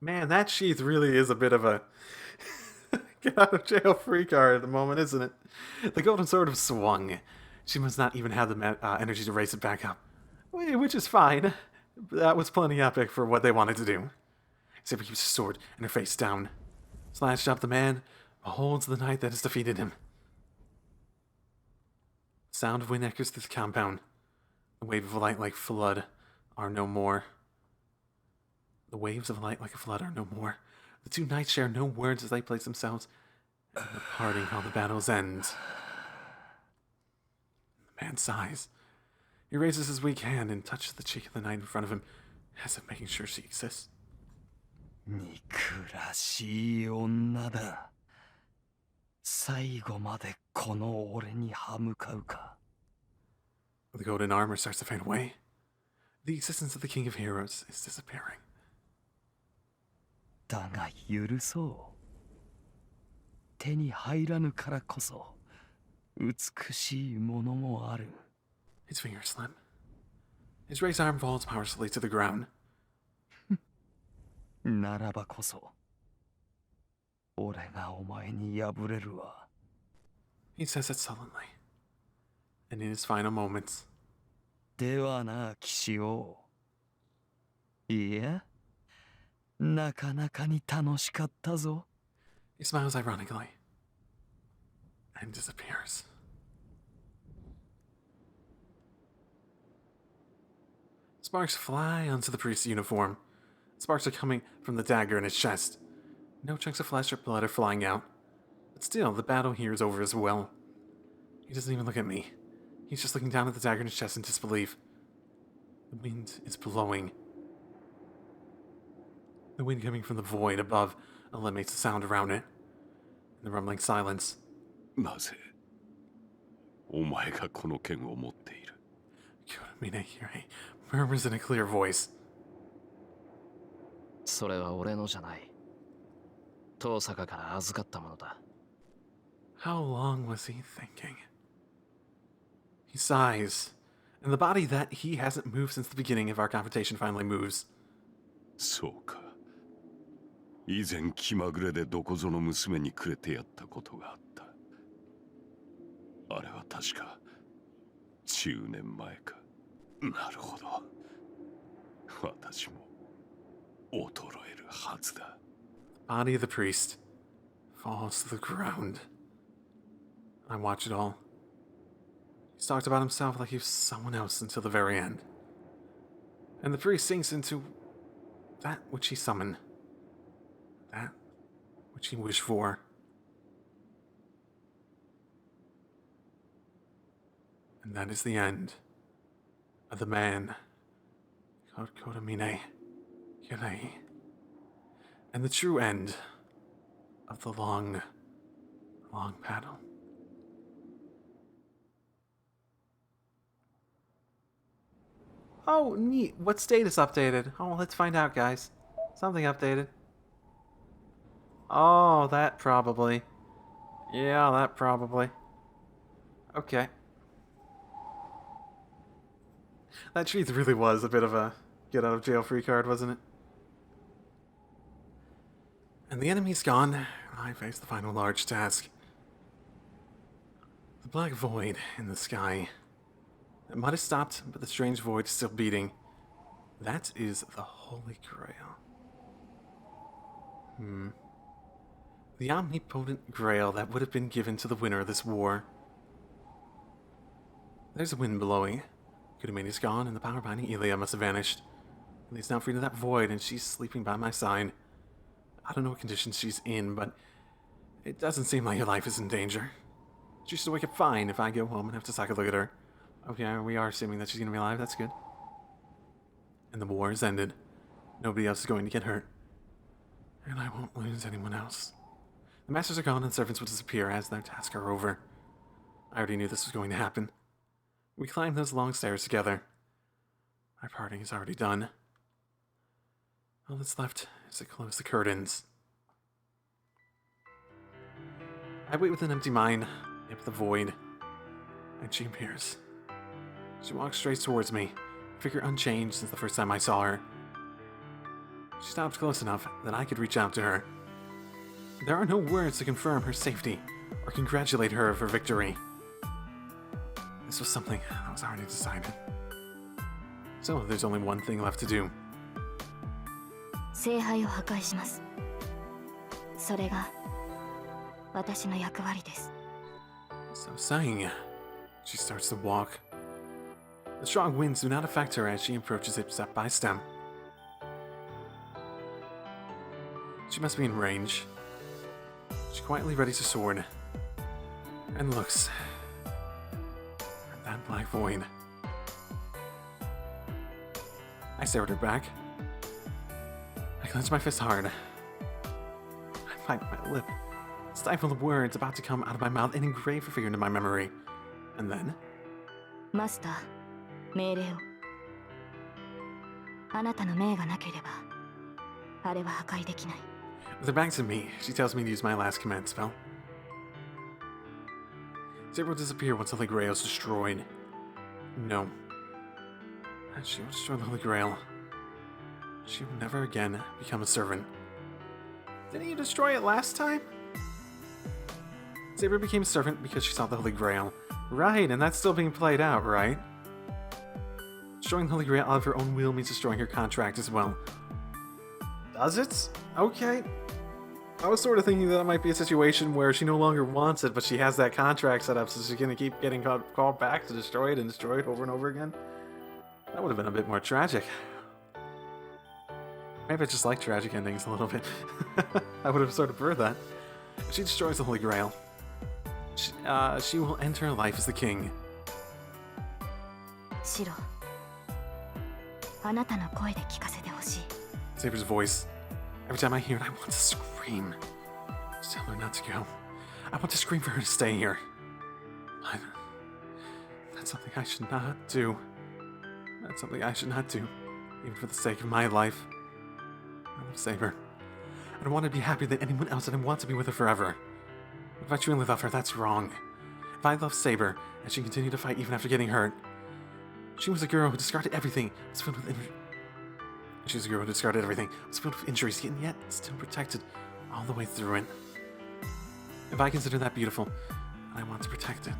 Man, that sheath really is a bit of a get out of jail free card at the moment, isn't it? The golden sword have swung. She must not even have the energy to raise it back up. Which is fine. That was plenty epic for what they wanted to do. Saber keeps her sword and her face down. Slashed up the man, beholds the knight that has defeated him. The sound of wind echoes through the compound. The wave of light like flood are no more. The waves of light like a flood are no more. The two knights share no words as they place themselves in the parting how the battle's end. The man sighs. He raises his weak hand and touches the cheek of the knight in front of him, as if making sure she exists. 憎らしい女だ。最後までこの俺に歯向かうか。 The golden armor starts to fade away. The existence of the King of Heroes is disappearing. だが許そう。手に入らぬからこそ美しいものもある。 His fingers slip. His raised arm falls powerlessly to the ground. ならばこそ俺がお前に敗れるわ。 He says it sullenly. And in his final moments. ではな、騎士王。いや、なかなかに楽しかったぞ。 He smiles ironically. And disappears. Sparks fly onto the priest's uniform. Sparks are coming from the dagger in his chest. No chunks of flesh or blood are flying out. But still, the battle here is over as well. He doesn't even look at me. He's just looking down at the dagger in his chest in disbelief. The wind is blowing. The wind coming from the void above eliminates the sound around it. In the rumbling silence. なぜお前がこの剣を持っている。 Kuramine Hirei murmurs in a clear voice. それは俺のじゃない。遠坂から預かったものだ。 How long was he thinking? He sighs, and the body that he hasn't moved since the beginning of our confrontation finally moves. そうか。以前気まぐれでどこぞの娘にくれてやったことがあった。あれは確か10年前か。なるほど。私も衰えるはずだ。 The body of the priest falls to the ground. I watch it all. He's talked about himself like he was someone else until the very end. And the priest sinks into that which he summoned. That which he wished for. And that is the end of the man called Kodamine Hirei. And the true end of the long, long battle. Oh, neat. What status updated? Oh, let's find out, guys. Something updated. Oh, that probably. Yeah, that probably. Okay. That sheath really was a bit of a get out of jail free card, wasn't it? And the enemy's gone. I face the final large task. The black void in the sky. It might have stopped, but the strange void is still beating. That is the Holy Grail. The omnipotent grail that would have been given to the winner of this war. There's a wind blowing. Kudamani's gone, and the power binding Elia must have vanished. Elia's now free to that void, and she's sleeping by my side. I don't know what condition she's in, but it doesn't seem like her life is in danger. She should wake up fine if I go home and have to take a look at her. Okay, we are assuming that she's going to be alive. That's good. And the war is ended. Nobody else is going to get hurt. And I won't lose anyone else. The masters are gone and servants will disappear as their tasks are over. I already knew this was going to happen. We climbed those long stairs together. My parting is already done. All that's left is to close the curtains. I wait with an empty mind, yep, the void, and she appears. She walks straight towards me, figure unchanged since the first time I saw her. She stopped close enough that I could reach out to her. There are no words to confirm her safety or congratulate her for victory. This was something that was already decided. So there's only one thing left to do. 聖杯を破壊します。それが私の役割です。 So saying, she starts to walk. The strong winds do not affect her as she approaches it step by step. She must be in range. She quietly readies her sword and looks at that black void. I stare at her back. I clench my fist hard. I bite my lip, stifle the words about to come out of my mouth and engrave her figure into my memory. And then, マスター、命令を。あなたの命がなければ、あれは破壊できない。 with her back to me, she tells me to use my last command spell. Saber will disappear once the Holy Grail is destroyed. No. She will destroy the Holy Grail. She will never again become a servant. Didn't you destroy it last time? Saber became a servant because she saw the Holy Grail. Right, and that's still being played out, right? Destroying the Holy Grail out of her own will means destroying her contract as well. Does it? Okay. I was sort of thinking that might be a situation where she no longer wants it, but she has that contract set up, so she's gonna keep getting called back to destroy it and destroy it over and over again. That would have been a bit more tragic. Maybe I just like tragic endings a little bit. I would have sort of preferred that. If she destroys the Holy Grail, she will end her life as the king. シロ、あなたの声で聞かせてほしい。 Saber's voice. Every time I hear it, I want to scream. Just tell her not to go. I want to scream for her to stay here. But that's something I should not do. That's something I should not do, even for the sake of my life. I love Saber. I don't want to be happy than anyone else, and I want to be with her forever. But if I truly love her, that's wrong. If I love Saber, and she continued to fight even after getting hurt, she was a girl who discarded everything, was filled with She was a girl who discarded everything, was filled with injuries, and yet still protected all the way through it. If I consider that beautiful, I want to protect it.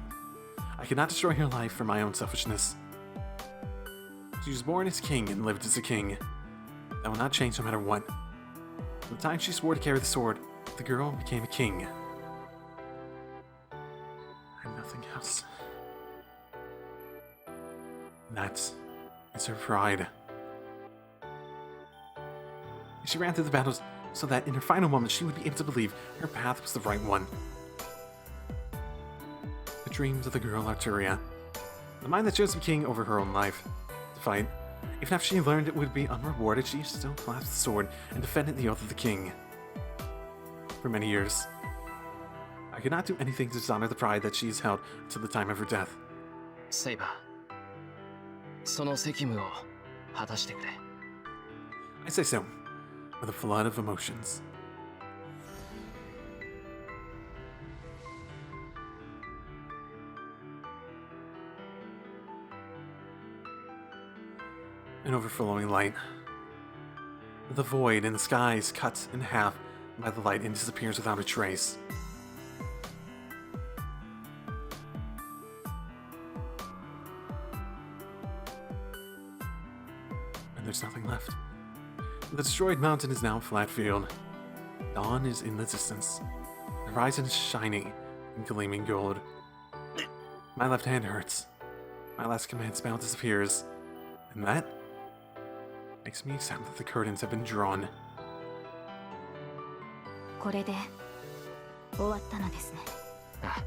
I cannot destroy her life for my own selfishness. She was born as king and lived as a king. That will not change no matter what. From the time she swore to carry the sword, the girl became a king. And nothing else. That is her pride. She ran through the battles so that in her final moments she would be able to believe her path was the right one. The dreams of the girl Arturia. The mind that chose to be king over her own life. To fight. Even after she learned it would be unrewarded, she still clasped the sword and defended the oath of the king. For many years. I could not do anything to dishonor the pride that she has held until the time of her death. セイバー、その責務を果たしてくれ。 I say so, with a flood of emotions. An overflowing light. The void in the sky is cut in half by the light and disappears without a trace. And there's nothing left. The destroyed mountain is now a flat field. Dawn is in the distance. The horizon is shining in gleaming gold. My left hand hurts. My last command spell disappears. And that makes me accept that the curtains have been drawn. これで終わったのですね。あ、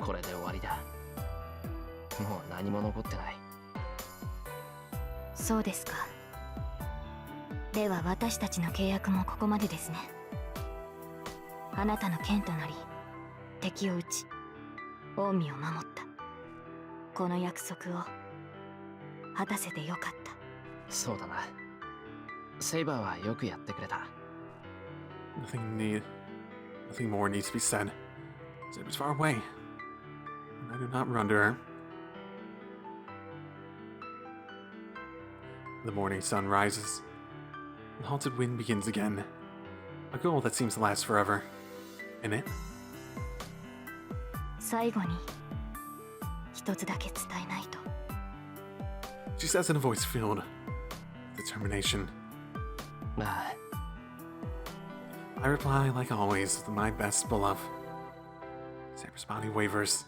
これで終わりだ。もう何も残ってない。そうですか。では私たちの契約もここまでですね。あなたの剣となり、敵を撃ち、近江を守った。この約束を果たせてよかった。そうだな。セイバーはよくやってくれた。Nothing more needs to be said. Saber's far away, and I do not run to her. The morning sun rises. The haunted wind begins again. A goal that seems to last forever. In it, 最後に一つだけ伝えないと。 she says in a voice filled with determination. あ I reply, like always, with my best beloved. Saber's body wavers.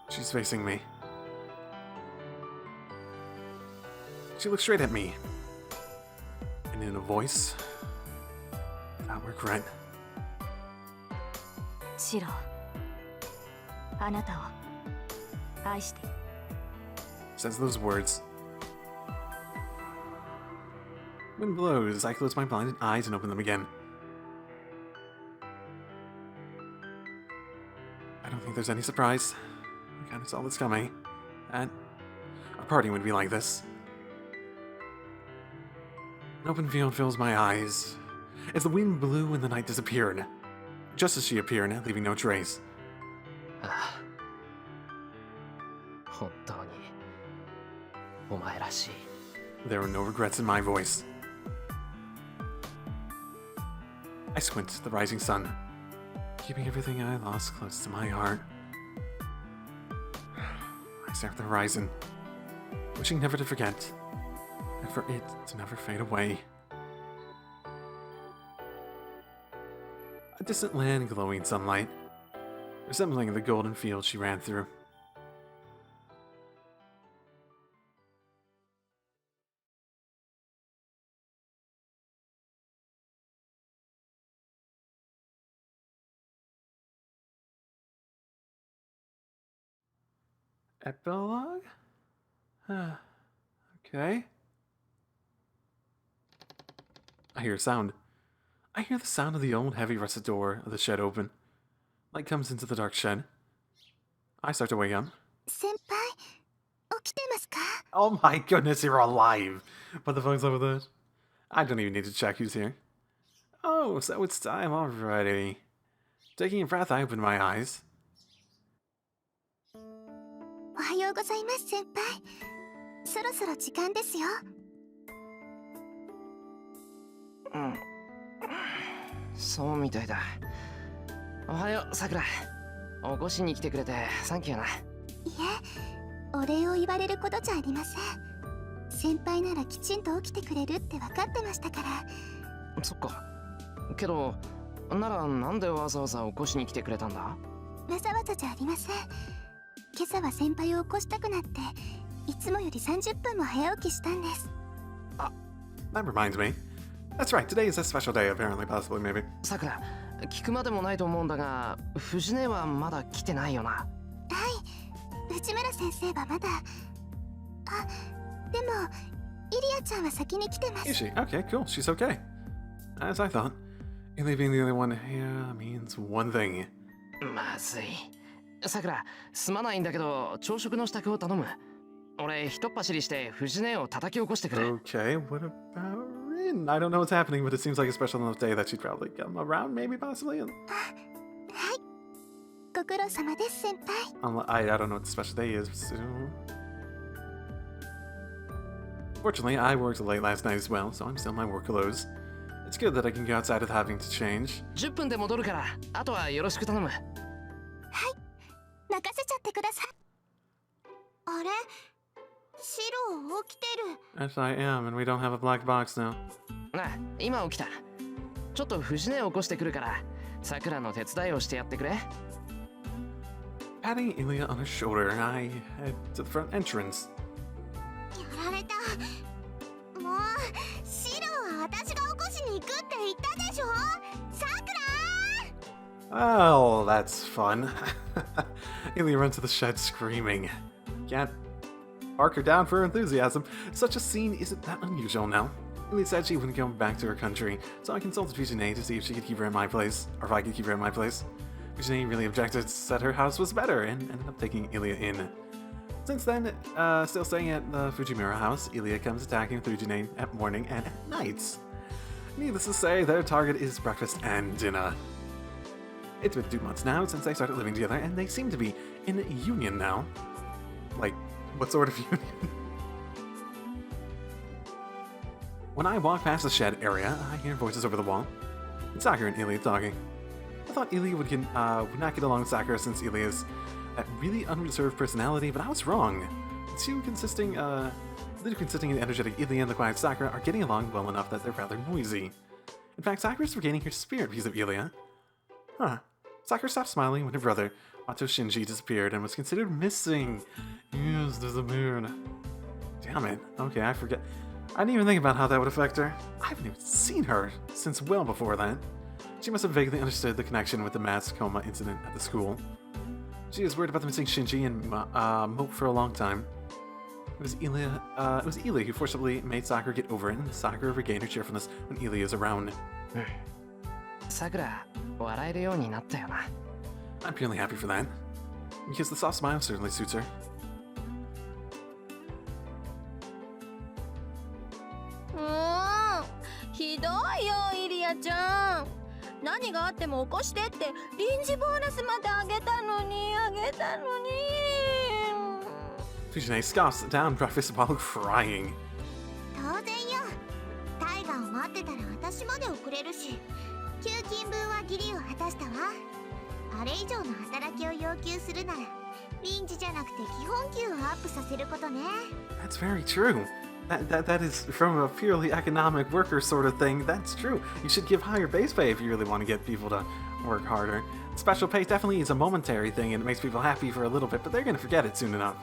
She's facing me. She looks straight at me. And in a voice without regret. シロ、あなたを愛して。 Says those words. Wind blows. I close my blinded eyes and open them again. I don't think there's any surprise. I kinda saw this coming. That a party would be like this. An open field fills my eyes as the wind blew and the night disappeared. Just as she appeared, leaving no trace. あ本当にお前らしい。 There were no regrets in my voice. I squint at the rising sun, keeping everything I lost close to my heart. I stare at the horizon, wishing never to forget, and for it to never fade away. A distant land glowing in sunlight, resembling the golden field she ran through. Epilogue? Okay. I hear a sound. I hear the sound of the old heavy rusted door of the shed open. Light comes into the dark shed. I start to wake up. 先輩、起きてますか？ Oh my goodness, you're alive! What the fuck's up with this? I don't even need to check who's here. Oh, so it's time already. Taking a breath, I open my eyes. おはようございます、先輩。そろそろ時間ですよ。うんそうみたいだ。おはようさくら。起こしに来てくれてサンキューな。いえ、お礼を言われることじゃありません。先輩ならきちんと起きてくれるって分かってましたから。そっか。けどならなんでわざわざ起こしに来てくれたんだ？わざわざじゃありません。今朝は先輩を起こしたくなっていつもより30分も早起きしたんです。 That reminds me. That's right, today is a special day, apparently, possibly, maybe. さくら、聞くまでもないと思うんだが、藤根はまだ来てないよな。はい、内村先生はまだ。あ、でもイリアちゃんは先に来てま Is す。 she? Okay, cool. She's okay. As I thought. Illy being the only one here means one thing. まずい。さくら、すまないんだけど、朝食の支度を頼む。俺、ひとっ走りして藤根を叩き起こしてくれ。Okay, what about Rin? I don't know what's happening, but it seems like a special enough day that she'd probably come around, maybe, possibly. はい、ご苦労様です先輩。I don't know what the special day is. So... Fortunately, I worked late last night as well, so I'm still in my work clothes. It's good that I can go outside without having to change. 10分で戻るから、あとはよろしく頼む。はい、任せちゃってください。あれ、シロ起きてる。 Yes, I am, and we don't have a black box now. なあ、今起きた。ちょっと藤根を起こしてくるから、さくらの手伝いをしてやってくれ。Patting Ilya on her shoulder, I head to the front entrance. やられた。もう、シロは私が起こしに行くって言ったでしょ。さくら Oh, that's fun. Ilya runs to the shed screaming. Can't mark her down for her enthusiasm. Such a scene isn't that unusual now. Ilya said she wouldn't go back to her country, so I consulted Visionay to see if she could keep her at my place, or if I could keep her at my place. Visionay really objected, said her house was better, and ended up taking Ilya in. Since then, still staying at the Fujimura house, Ilya comes attacking Fujine at morning and at nights. Needless to say, their target is breakfast and dinner. It's been 2 months now since they started living together, and they seem to be in a union now. Like, what sort of union? When I walk past the shed area, I hear voices over the wall. It's Sakura and Ilya talking. I thought Ilya would not get along with Sakura since Ilya has that really unreserved personality, but I was wrong. The two consisting of the energetic Ilya and the quiet Sakura are getting along well enough that they're rather noisy. In fact, Sakura's regaining her spirit because of Ilya. Huh. Sakura stopped smiling when her brother, Mato Shinji, disappeared and was considered missing. Yes, disappeared. Damn it. Okay, I forget. I didn't even think about how that would affect her. I haven't even seen her since well before that. She must have vaguely understood the connection with the mass coma incident at the school. She was worried about the missing Shinji and moped for a long time. It was Ilya who forcibly made Sakura get over it, and Sakura regained her cheerfulness when Ilya is around. さくら、笑えるようになったよな。I'm purely happy for that, because the soft smile certainly suits her. ひどいよイリアちゃん。何があっても起こしてって臨時ボーナスまであげたのに。Fujine scoffs down breakfast while crying. 当然よ。タイガーを待ってたら私まで遅れるし、給金分は義理を果たしたわ。あれ以上の働きを要求するなら、臨時じゃなくて基本給をアップさせることね。That's very true. That is from a purely economic worker sort of thing. That's true. You should give higher base pay if you really want to get people to work harder. Special pay definitely is a momentary thing and it makes people happy for a little bit, but they're gonna forget it soon enough.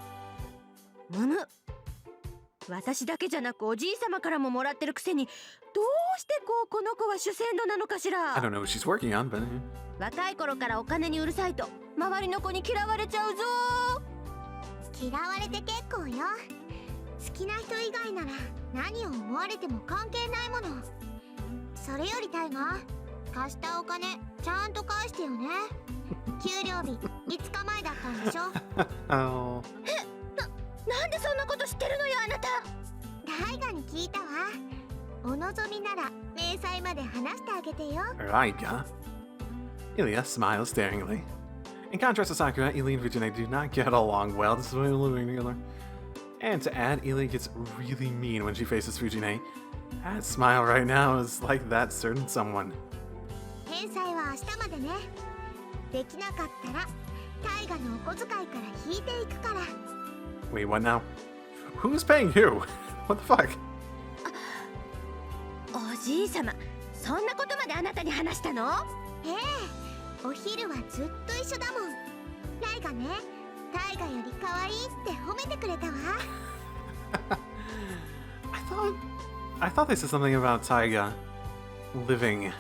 私だけじゃなくおじいさまからももらってるくせに、どうしてこの子は主戦度なのかしら。 I don't know what she's working on, but... 若い頃からお金にうるさいと周りの子に嫌われちゃうぞ。嫌われて結構よ。好きな人以外なら何を思われても関係ないもの。それよりタイガー、貸したお金ちゃんと返してよね。給料日5日前だったんでしょ。Oh. なんでそんなこと知ってるのよあなた。タイガに聞いたわ。お望みなら明細まで話してあげてよ。Raiga. Ilya smiles daringly. In contrast to Sakura, Ilya and Fujine do not get along well despite living together. And to add, Ilya gets really mean when she faces Fujine. That smile right now is like that certain someone. 返済は明日までね。できなかったらタイガのお小遣いから引いていくから。Wait, what now? Who's paying who? What the fuck? おじいさま、そんなことまであなたに話したの？ええ、お昼はずっと一緒だもん。タイガね、タイガより可愛いって褒めてくれたわ。I thought they said something about Taiga living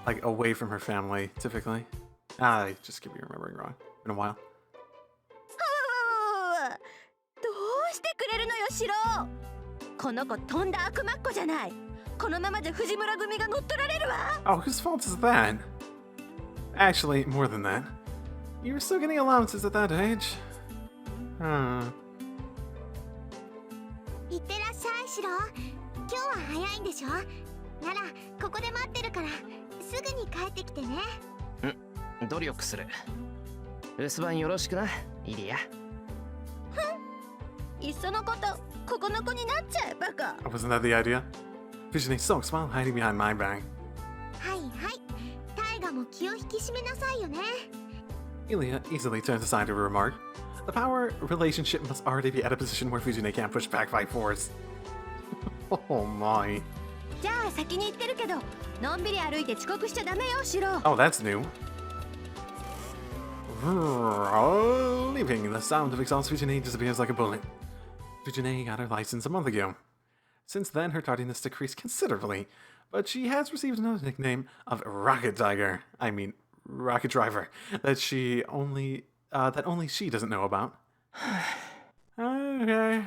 like away from her family, typically. I just could be remembering wrong. Been a while. どうしてくれるのよシロ。この子とんだ悪魔っ子じゃない。このままじゃ藤村組が乗っ取られるわ。Oh, whose fault is that? Actually, more than that. You were still getting allowances at that age. Huh. いってらっしゃいシロ。今日は早いんでしょ。ならここで待ってるからすぐに帰ってきてね。努力する。留守番よろしくな、イリア。いっそのことここの子になっちゃえバカ。 Oh, wasn't that the idea? Fujine sulks while hiding behind my back. はいはい。タイガも気を引き締めなさいよね。Ilya easily turns aside to a remark. The power relationship must already be at a position where Fujine can't push back by force. Oh my. じゃあ先に行ってるけど、のんびり歩いて遅刻しちゃダメよシロ。 Oh, that's new. Leaving, the sound of exhaust Fujine disappears like a bullet. Fujine got her license a month ago. Since then, her tardiness decreased considerably, but she has received another nickname of Rocket Tiger. I mean, Rocket Driver, that only she doesn't know about. Okay,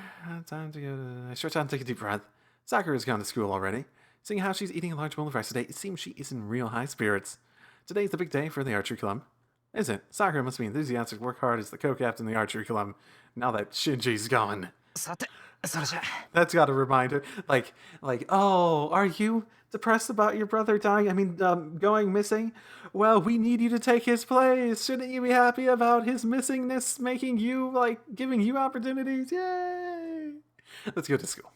time to go. I stretch out and take a deep breath. Sakura's gone to school already. Seeing how she's eating a large bowl of rice today, it seems she is in real high spirits. Today's the big day for the archery club. Is it? Sakura must be enthusiastic, work hard as the co-captain of the archery club. Now that Shinji's gone. さて、それじゃ。 That's got to remind her, oh, are you depressed about your brother dying? Going missing? Well, we need you to take his place. Shouldn't you be happy about his missingness making you, giving you opportunities? Yay! Let's go to school.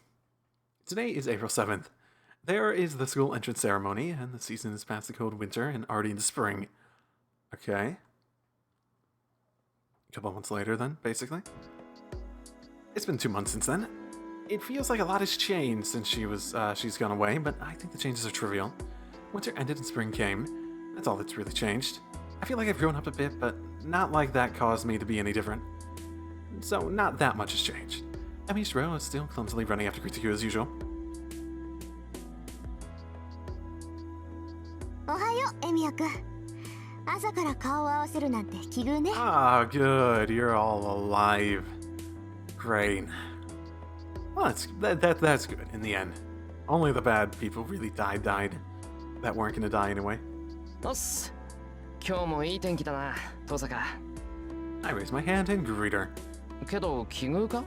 Today is April 7th. There is the school entrance ceremony, and the season is past the cold winter and already into spring. Okay. A couple months later, then, basically. It's been 2 months since then. It feels like a lot has changed since she's gone away, but I think the changes are trivial. Winter ended and spring came. That's all that's really changed. I feel like I've grown up a bit, but not like that caused me to be any different. So not that much has changed. Shiro is still clumsily running after Kritsuko as usual. おはようエミヤくん。朝から顔を合わせるなんて奇遇ね。 Ah, good. You're all alive. Great. Well, that's good in the end. Only the bad people really died that weren't gonna die anyway. おっす。今日もいい天気だな、登坂。 I raise my hand and greet her. けど奇遇か？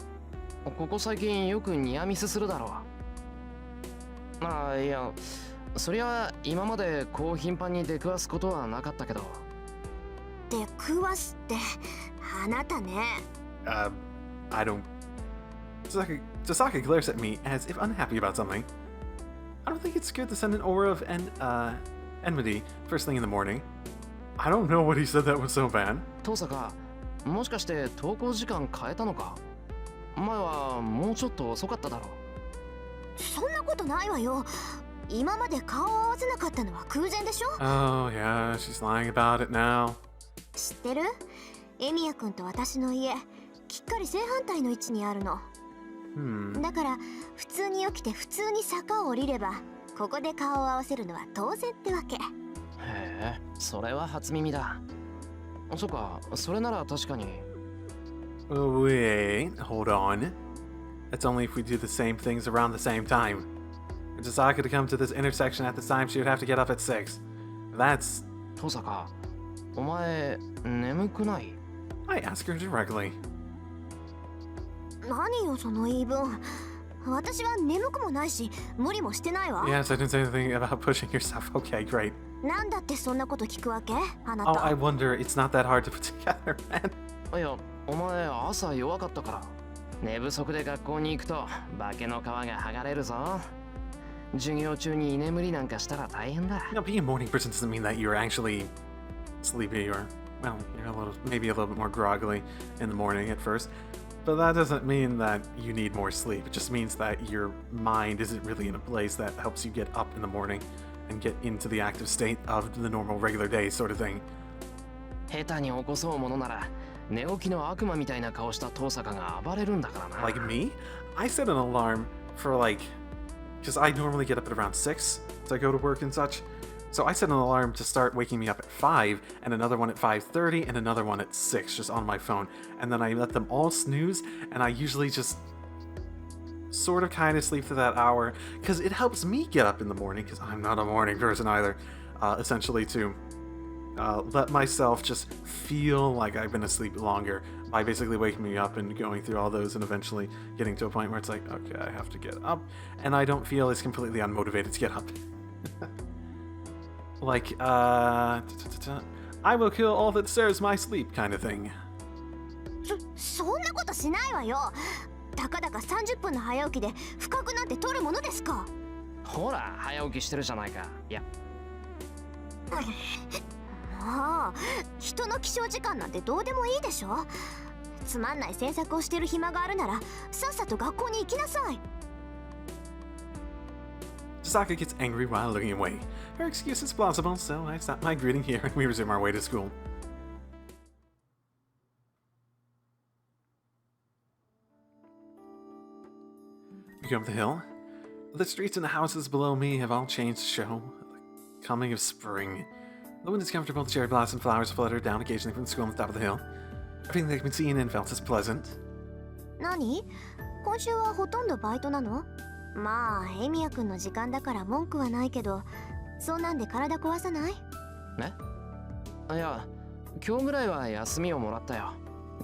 ここ最近よくニアミスするだろう。ああ、いや、そりゃ今までこう頻繁に出くわすことはなかったけど。出くわすってあなたね。I don't... Tasaka glares at me as if unhappy about something. I don't think it's good to send an aura of enmity first thing in the morning. I don't know what he said that was so bad. 登坂、もしかして登校時間変えたのか？前はもうちょっと遅かっただろう。そんなことないわよ。今まで顔を合わせなかったのは空前でしょ。 Oh, yeah, she's lying about it now. 知ってる？エミヤくんと私の家、きっかり正反対の位置にあるの。だから普通に起きて普通に坂を降りれば、ここで顔を合わせるのは当然ってわけ。へえ、それは初耳だ。そっか、それなら確かに。Wait, hold on. That's only if we do the same things around the same time. For Tasaka to come to this intersection at this time, she would have to get up at 6. That's... 登坂、お前眠くない？ I ask her directly. 何よその言い分。私は眠くもないし、無理もしてないわ。 Yes, I didn't say anything about pushing yourself. Okay, great. なんだってそんなこと聞くわけ？あな Oh, た。 I wonder, it's not that hard to put together, man. いや、お前朝弱かったから。寝不足で学校に行くと化けの皮が剥がれるぞ。授業中に居眠りなんかしたら大変だ。 Being a morning person doesn't mean that you're actually sleepy or, well, you're maybe a little bit more groggily in the morning at first. But that doesn't mean that you need more sleep. It just means that your mind isn't really in a place that helps you get up in the morning and get into the active state of the normal regular day sort of thing. 下手に起こそうものなら、寝起きの悪魔みたいな顔した登坂が暴れるんだからな。Like me? I set an alarm for because I normally get up at around 6 to go to work and such. So I set an alarm to start waking me up at 5, and another one at 5:30, and another one at 6, just on my phone. And then I let them all snooze, and I usually just sort of kind of sleep for that hour, because it helps me get up in the morning, because I'm not a morning person either, essentially to let myself just feel like I've been asleep longer by basically waking me up and going through all those and eventually getting to a point where it's like, okay, I have to get up, and I don't feel as completely unmotivated to get up. I will kill all that disturbs my sleep kind of thing. そんなことしないわよ。たかだか30分の早起きで深くなんて取るものですか。ほら、早起きしてるじゃないか。いや。もう、人の起床時間なんてどうでもいいでしょ。つまんない詮索をしてる暇があるなら、さっさと学校に行きなさい。Tasaka gets angry while looking away. Her excuse is plausible, so I stop my greeting here and we resume our way to school. We go up the hill. The streets and the houses below me have all changed to show the coming of spring. The wind is comfortable, the cherry blossom flowers flutter down occasionally from the school on the top of the hill. Everything that can be seen and felt is pleasant. 何？今週はほとんどバイトなの？まあ、エミヤくんの時間だから文句はないけど、そんなんで体壊さない？ね？いや、今日ぐらいは休みをもらったよ。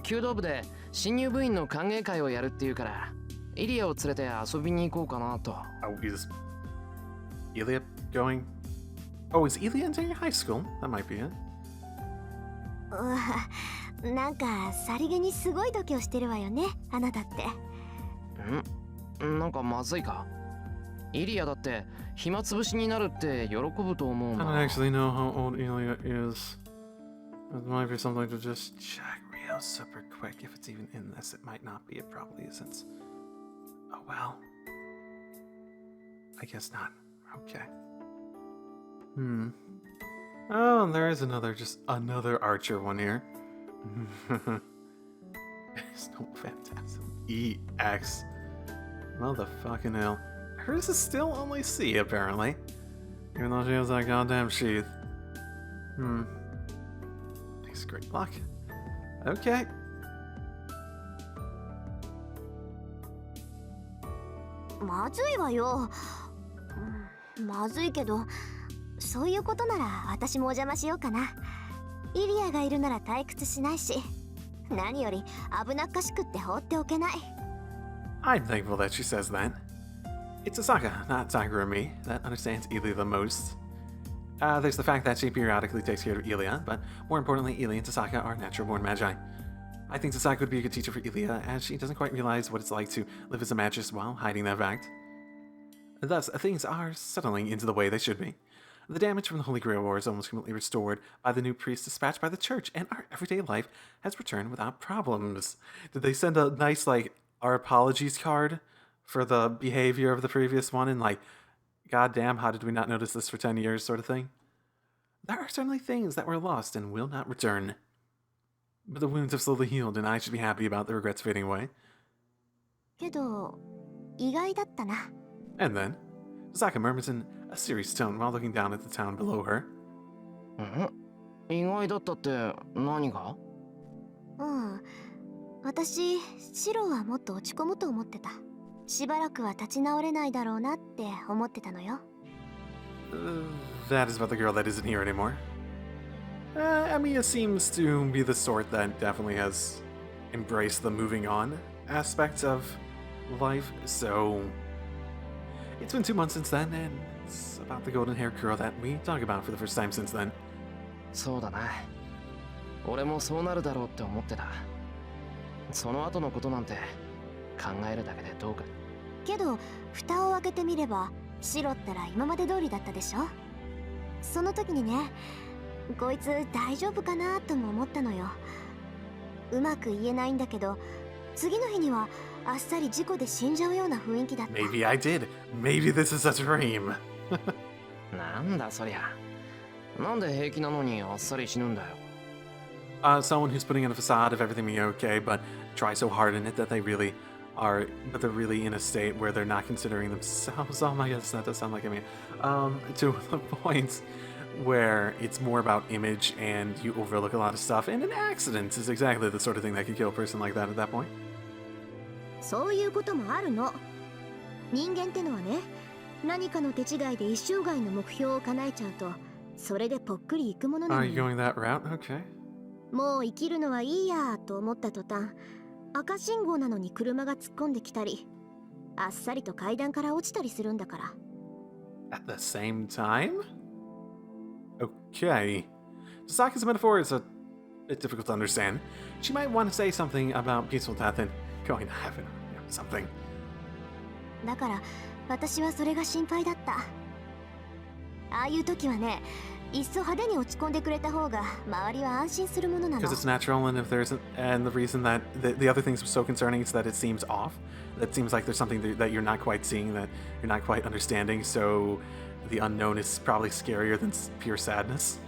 弓道部で新入部員の歓迎会をやるっていうから、イリアを連れて遊びに行こうかなと。Oh, is Elia going? Oh, is Elia entering high school? That might be it. なんかさりげにすごい度胸してるわよね、あなたって。なんかまずいか。イリアだって暇つぶしになるって喜ぶと思う I な。 don't actually know how old Elia is. It might be something to just check real super quick. If it's even in this, it might not be. It probably isn't. Oh well. I guess not. Okay. Oh, and there is just another Archer one here. There's no Phantasm. EX. Motherfucking hell. Hers is still only C, apparently. Even though she has that goddamn sheath. Thanks, great luck. Okay. まずいわよ。まずいけど、そういうことなら私もお邪魔しようかな。イリアがいるなら退屈しないし、何より危なっかしくって放っておけない。I'm thankful that she says that. It's Asaka, not Sakura and me, that understands Elia the most. There's the fact that she periodically takes care of Elia, but more importantly, Elia and Tasaka are natural-born magi. I think Tasaka would be a good teacher for Elia, as she doesn't quite realize what it's like to live as a magus while hiding that fact. Thus, things are settling into the way they should be. The damage from the Holy Grail War is almost completely restored by the new priest dispatched by the church, and our everyday life has returned without problems. Did they send a nice, our apologies card for the behavior of the previous one, and goddamn, how did we not notice this for 10 years sort of thing? There are certainly things that were lost and will not return. But the wounds have slowly healed, and I should be happy about the regrets fading away. けど、意外だったな。And then, Tasaka murmurs in a serious tone while looking down at the town below her. 意外だったって何が？私、シロはもっと落ち込むと思ってた。しばらくは立ち直れないだろうなって思ってたのよ。That is about the girl that isn't here anymore. Emiya seems to be the sort that definitely has embraced the moving on aspect of life, so it's been 2 months since then, and it's about the golden-haired girl that we talk about for the first time since then. そうだな。俺もそうなるだろうって思ってた。その後のことなんて考えるだけでどうか。けど、蓋を開けてみれば、シロったら今まで通りだったでしょ。その時にね、こいつ大丈夫かなとも思ったのよ。うまく言えないんだけど、次の日にはあっさり事故で死んじゃうような雰囲気だった。Maybe I did. Maybe this is a dream. なんだそりゃ。なんで平気なのにあっさり死ぬんだよ。Someone who's putting in a facade of everything being okay, but try so hard in it that they really are, but they're really in a state where they're not considering themselves. Oh my goodness, that does sound like me. To the point where it's more about image and you overlook a lot of stuff, and an accident is exactly the sort of thing that could kill a person like that at that point. そういうこともあるの。人間ってのはね、何かの手違いで一生涯の目標を叶えちゃうと、それでぽっくりいくものなの Are you よ。 going that route? Okay. もう生きるのはいいやと思った途端、赤信号なのに車が突っ込んできたり、あっさりと階段から落ちたりするんだから。At the same time? Okay. Tasaka's metaphor is a bit difficult to understand. She might want to say something about peaceful death and going to heaven, something. だから私はそれが心配だった。ああいう時はね、いっそ派手に落ち込んでくれた方が周りは安心するものなの。 Because it's natural, and if there isn't, and the reason that the other things were so concerning is that it seems off. That seems like there's something that you're not quite seeing, that you're not quite understanding. So the unknown is probably scarier than pure sadness.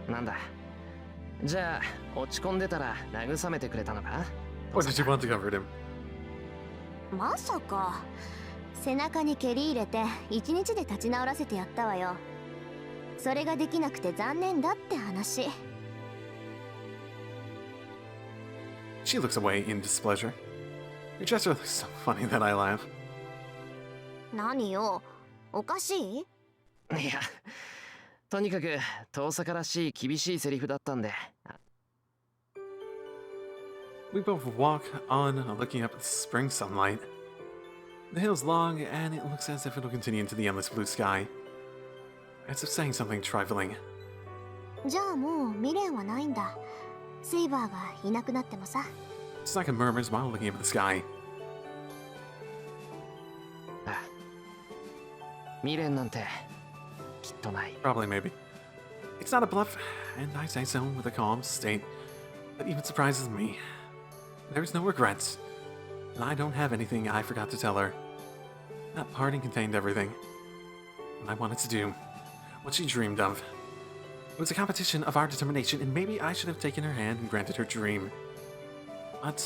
なんだ。じゃあ落ち込んでたら慰めてくれたのか？ Or did you want to comfort him? まさか。背中に蹴り入れて1日で立ち直らせてやったわよ。それができなくて残念だって話。She looks away in displeasure. Your gesture looks so funny that I laugh. 何よ、おかしい？いや、とにかく遠坂らしい厳しいセリフだったんで We both walk on, looking up at the spring sunlight. The hill's long, and it looks as if it'll continue into the endless blue sky. As if saying something trifling. じゃあもう未練はないんだ。セイバーがいなくなってもさ。Saka murmurs while looking up at the sky. 未練なんてきっとない。 Probably, maybe. It's not a bluff, and I say so with a calm state that even surprises me. There's no regrets, and I don't have anything I forgot to tell her. That parting contained everything. What I wanted to do. What she dreamed of. It was a competition of our determination, and maybe I should have taken her hand and granted her dream. But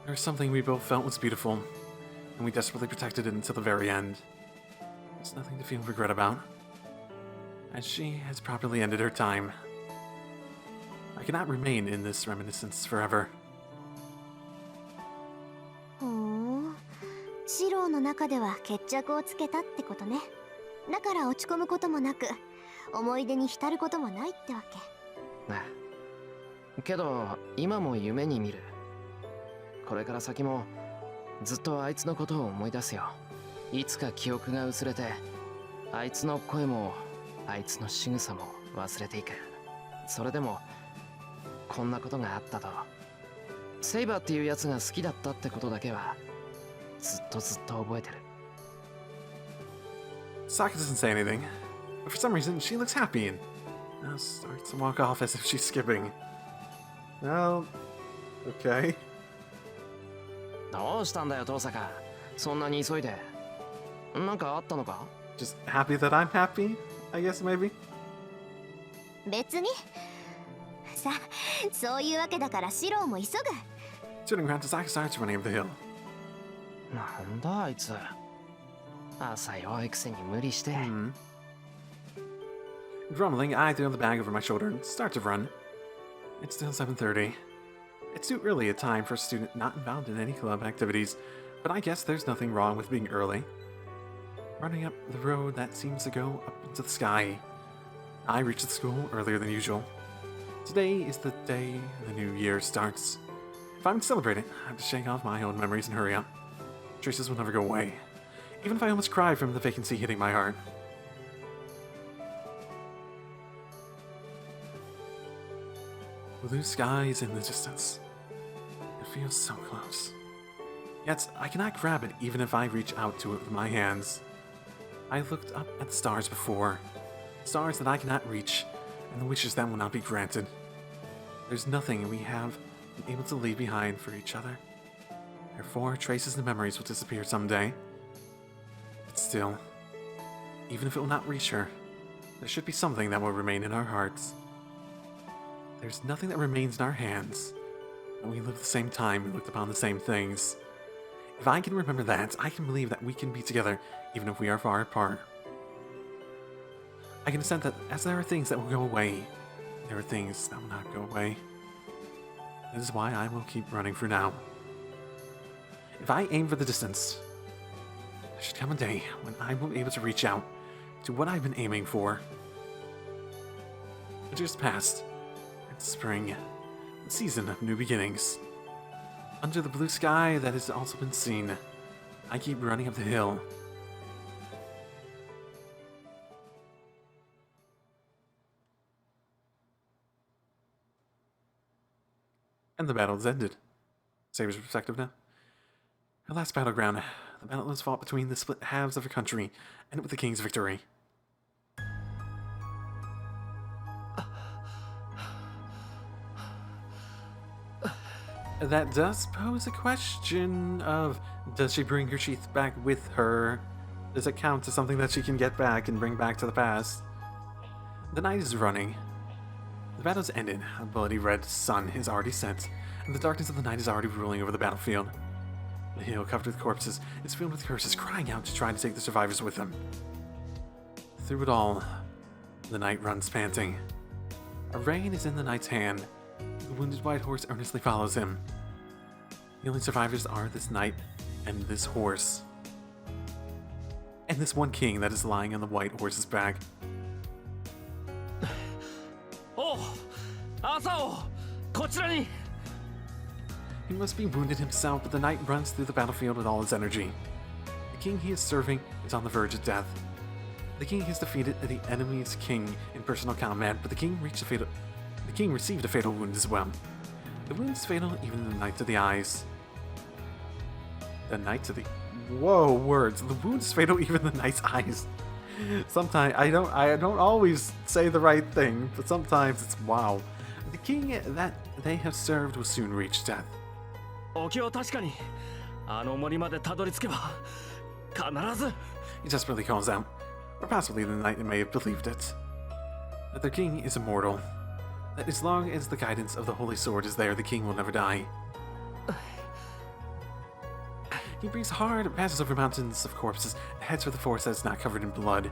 there was something we both felt was beautiful, and we desperately protected it until the very end. There's nothing to feel regret about, as she has properly ended her time. I cannot remain in this reminiscence forever. ほーん。シローの中では決着をつけたってことね。だから落ち込むこともなく、思い出に浸ることもないってわけ。ねえ。けど今も夢に見る。これから先もずっとあいつのことを思い出すよ。いつか記憶が薄れて、あいつの声もあいつの仕草も忘れていく。それでもこんなことがあったと。セイバーっていうやつが好きだったってことだけはずっと覚えてる。Saka doesn't say anything, but for some reason she looks happy and now starts to walk off as if she's skipping. Well, okay. どうしたんだよ、トサカ。そんなに急いで。なんかあったのか？ Just happy that I'm happy, I guess, maybe? 別に。さあ、そういうわけだからシローも急ぐ。Turning around, Saka starts running up the hill. なんだあいつ。朝弱いくせに無理して。Grumbling, I throw the bag over my shoulder and start to run. It's still 7:30. It's too early a time for a student not involved in any club activities, but I guess there's nothing wrong with being early. Running up the road that seems to go up into the sky, I reach the school earlier than usual. Today is the day the new year starts. If I'm to celebrate it, I have to shake off my old memories and hurry up. Traces will never go away, even if I almost cry from the vacancy hitting my heart. Blue skies in the distance. It feels so close. Yet I cannot grab it even if I reach out to it with my hands. I looked up at the stars before. Stars that I cannot reach, and the wishes that will not be granted. There's nothing we have been able to leave behind for each other. Therefore, traces and memories will disappear someday. But still, even if it will not reach her, there should be something that will remain in our hearts. There's nothing that remains in our hands, and we live at the same time and looked upon the same things. If I can remember that, I can believe that we can be together even if we are far apart. I can assent that as there are things that will go away, there are things that will not go away. That is why I will keep running for now. If I aim for the distance, there should come a day when I will be able to reach out to what I've been aiming for. Winter's past. It's spring, the season of new beginnings. Under the blue sky that has also been seen, I keep running up the hill. And the battle has ended. Saber's perspective now. Her last battleground, the battle was fought between the split halves of her country, and with the king's victory. That does pose a question of, does she bring her sheath back with her? Does it count as something that she can get back and bring back to the past? The night is running. The battle's ended. A bloody red sun is already set, and the darkness of the night is already ruling over the battlefield. The hill, covered with corpses, is filled with curses crying out to try to take the survivors with them. Through it all, the knight runs panting. A rein is in the knight's hand. The wounded white horse earnestly follows him. The only survivors are this knight and this horse. And this one king that is lying on the white horse's back. Oh, Asao, こちらに. He must be wounded himself, but the knight runs through the battlefield with all his energy. The king he is serving is on the verge of death. The king has defeated the enemy's king in personal combat, but the king received a fatal wound as well. The wound is fatal even in the knight to the eyes. The knight to the... Whoa, words. The wound is fatal even in the knight's eyes. Sometimes, I don't always say the right thing, but sometimes it's wow. The king that they have served will soon reach death. お気を確かにあの森までたどり着けば必ず He desperately calls out, or possibly the knight may have believed it, that their king is immortal. That as long as the guidance of the holy sword is there, the king will never die. He breathes hard, passes over mountains of corpses, and heads for the forest that is not covered in blood.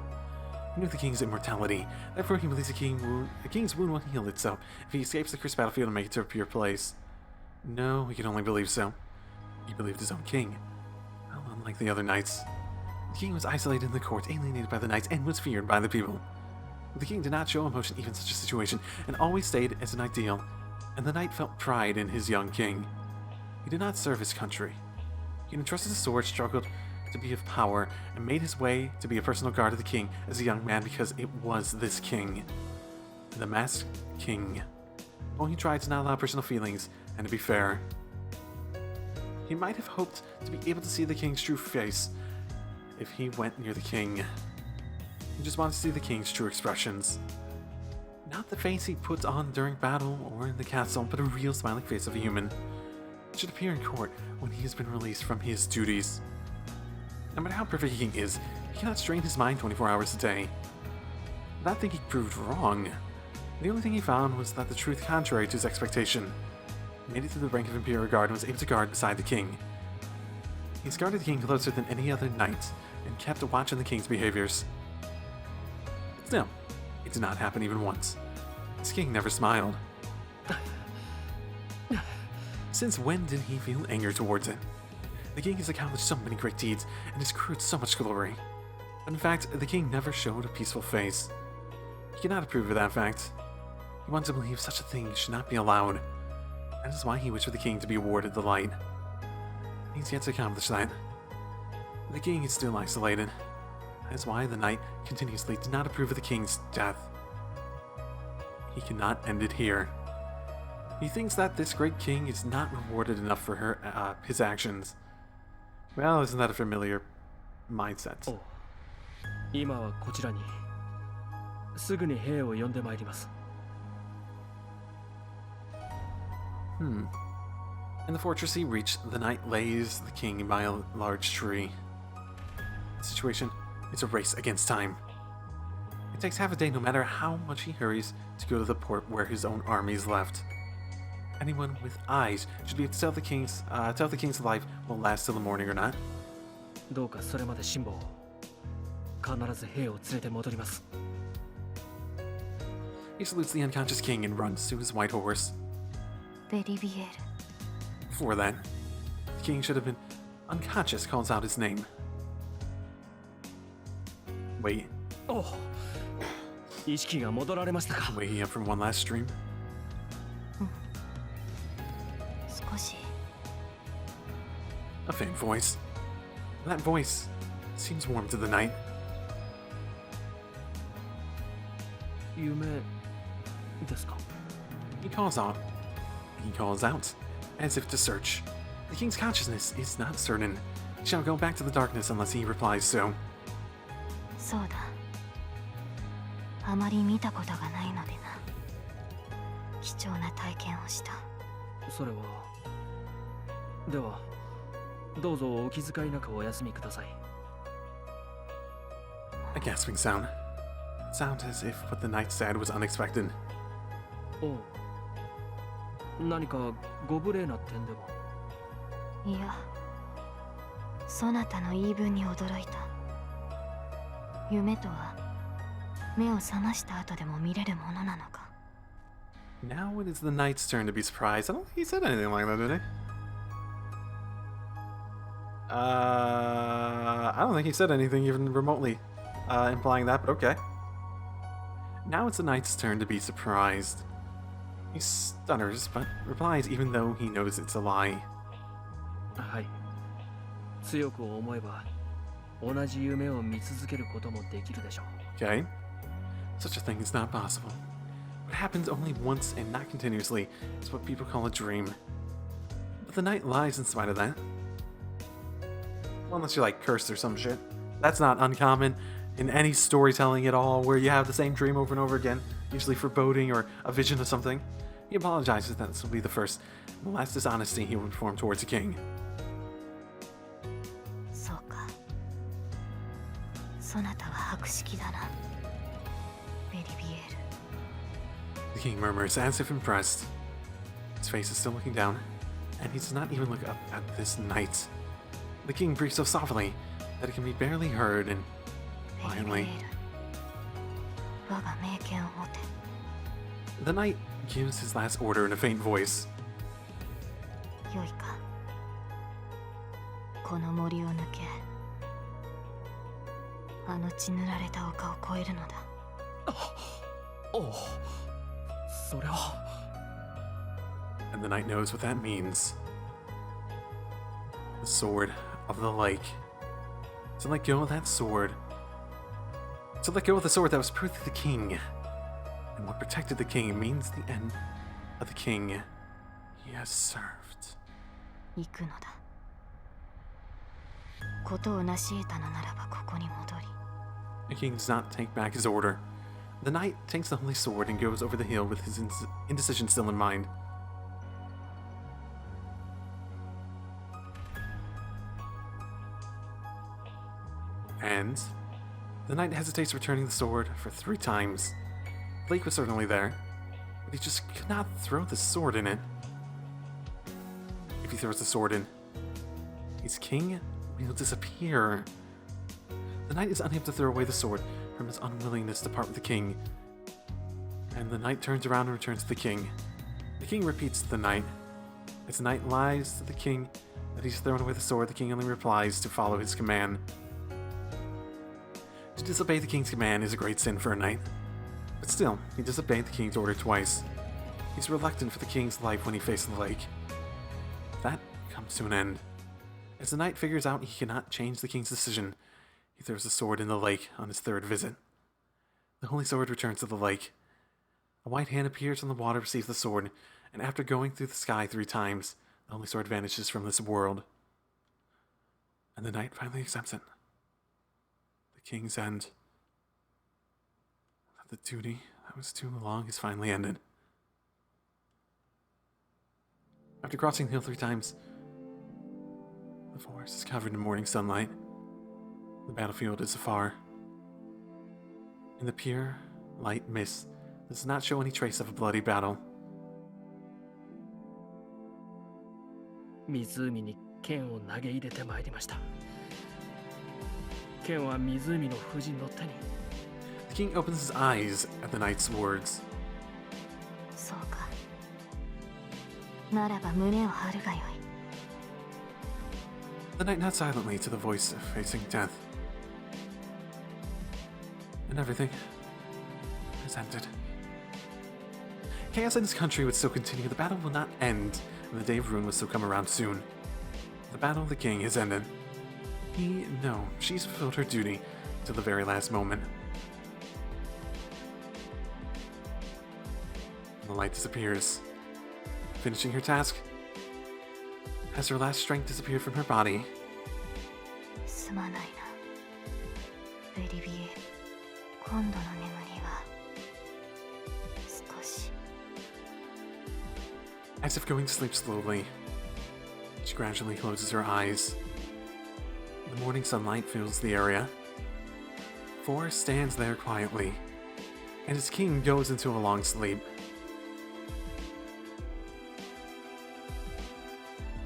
He knew the king's immortality, therefore he believes the king's wound will heal itself if he escapes the cursed battlefield and makes it to a pure place. No, he can only believe so. He believed his own king. Well, unlike the other knights. The king was isolated in the court, alienated by the knights, and was feared by the people. The king did not show emotion even in such a situation, and always stayed as an ideal, and the knight felt pride in his young king. He did not serve his country. He entrusted his sword, struggled to be of power, and made his way to be a personal guard of the king as a young man because it was this king. The masked king. Well, he tried to not allow personal feelings, and to be fair. He might have hoped to be able to see the king's true face if he went near the king. He just wanted to see the king's true expressions. Not the face he puts on during battle or in the castle, but a real smiling face of a human. It should appear in court when he has been released from his duties. No matter how perfect a king is, he cannot strain his mind 24 hours a day. That thing he proved wrong. The only thing he found was that the truth contrary to his expectation. He made it to the rank of Imperial Guard and was able to guard beside the king. He guarded the king closer than any other knight, and kept a watch on the king's behaviors. Still, it did not happen even once. His king never smiled. Since when did he feel anger towards it? The king has accomplished so many great deeds and has accrued so much glory. But in fact, the king never showed a peaceful face. He cannot approve of that fact. He wants to believe such a thing should not be allowed. That is why he wished for the king to be awarded the light. He's yet to accomplish that. The king is still isolated. That is why the knight continuously did not approve of the king's death. He cannot end it here. He thinks that this great king is not rewarded enough for his actions. Well, isn't that a familiar mindset? お今はこちらにすぐに兵を呼んでまいります In the fortress he reached, the knight lays the king by a large tree. The situation is a race against time. It takes half a day no matter how much he hurries to go to the port where his own army is left. Anyone with eyes should be able to tell if the king's life will last till the morning or not. どうかそれまで辛抱必ず兵を連れて戻ります He salutes the unconscious king and runs to his white horse. ベリビエル Before that, the king should have been unconscious, calls out his name. Wait, お意識が戻られましたか waking up from one last stream. 少し A faint voice. That voice seems warm to the night. 夢ですか He calls out, as if to search. The king's consciousness is not certain. He shall go back to the darkness unless he replies so. そうだあまり見たことがないのでな貴重な体験をしたそれはではどうぞお気遣いなくお休みください A gasping sound. It sounds as if what the knight said was unexpected. お何かご無礼な点でもいやそなたの言い分に驚いた夢とは目を覚ました後でも見れるものなのか Now it is the knight's turn to be surprised. I don't think he said anything like that, did he? I don't think he said anything even remotely implying that, but okay. Now it's the knight's turn to be surprised. He stutters, but replies even though he knows it's a lie. はい。強く思えば、同じ夢を見続けることもできるでしょう。Okay? Such a thing is not possible. What happens only once and not continuously is what people call a dream. But the knight lies in spite of that. Well, unless you're like cursed or some shit. That's not uncommon in any storytelling at all, where you have the same dream over and over again, usually foreboding or a vision of something. He apologizes that this will be the first and the last dishonesty he will perform towards the king. そうか。そなたは博識だな。ベリビエール。 The king murmurs as if impressed. His face is still looking down, and he does not even look up at this knight. The king breathes so softly that it can be barely heard, and ベリビエ finally, ール。我が命権を持て。 the knight gives his last order in a faint voice. よいか。この森を抜け、あの血塗られた丘を越えるのだ。おう、それは。And the knight knows what that means. The sword of the lake. To let go of that sword. To let go of the sword that was put through the king. And what protected the king means the end of the king he has served. 行くのだ。ことを成し得たのならばここに戻り。 The king does not take back his order. The knight takes the holy sword and goes over the hill with his indecision still in mind. And the knight hesitates returning the sword for 3 times. Blake was certainly there, but he just could not throw the sword in it. If he throws the sword in, his king will disappear. The knight is unable to throw away the sword from his unwillingness to part with the king. And the knight turns around and returns to the king. The king repeats to the knight. As the knight lies to the king that he's thrown away the sword, the king only replies to follow his command. To disobey the king's command is a great sin for a knight. But still, he disobeyed the king's order twice. He's reluctant for the king's life when he faces the lake. That comes to an end. As the knight figures out he cannot change the king's decision, he throws the sword in the lake on his 3rd visit. The holy sword returns to the lake. A white hand appears on the water, receives the sword, and after going through the sky 3 times, the holy sword vanishes from this world. And the knight finally accepts it. The king's end. The duty that was too long is finally ended. After crossing the hill 3 times, the forest is covered in morning sunlight. The battlefield is afar. In the pure, light mist does not show any trace of a bloody battle. 湖に剣を投げ入れてまいりました。剣は湖の夫人の手に。The king opens his eyes at the knight's words. そうか。ならば胸を張るがよい。 The knight nods silently to the voice facing death. And everything has ended. Chaos in his country would still continue. The battle will not end, and the day of ruin will still come around soon. The battle of the king has ended. She's fulfilled her duty to the very last moment. And the light disappears. Finishing her task, as her last strength disappeared from her body, すまないな。ベリビエ、今度の眠りは少し。 as if going to sleep slowly, she gradually closes her eyes. The morning sunlight fills the area. Forrest stands there quietly, and his king goes into a long sleep.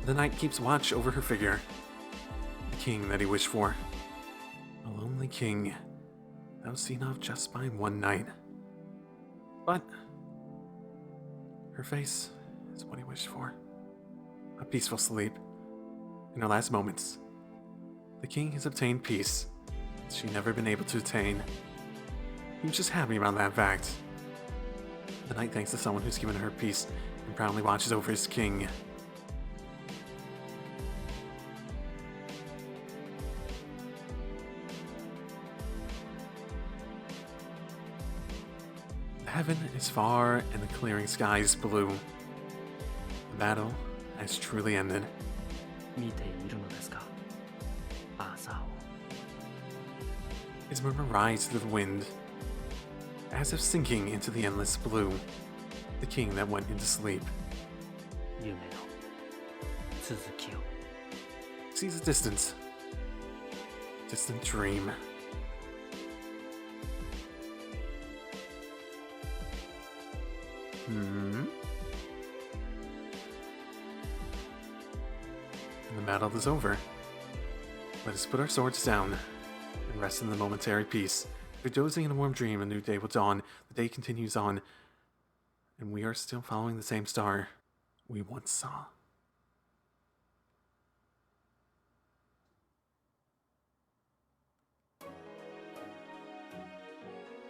The knight keeps watch over her figure. The king that he wished for. A lonely king that was seen off just by one night. But her face is what he wished for. A peaceful sleep. In her last moments, the king has obtained peace she'd never been able to attain. He was just happy about that fact. The knight thanks to someone who's given her peace and proudly watches over his king. The heaven is far and the clearing sky is blue. The battle has truly ended. 見ているのですか、朝を。 His murmur rides through the wind, as if sinking into the endless blue. The king that went into sleep 夢の続きを。 sees a distant dream. And the battle is over. Let us put our swords down and rest in the momentary peace. After dozing in a warm dream, a new day will dawn. The day continues on, and we are still following the same star we once saw.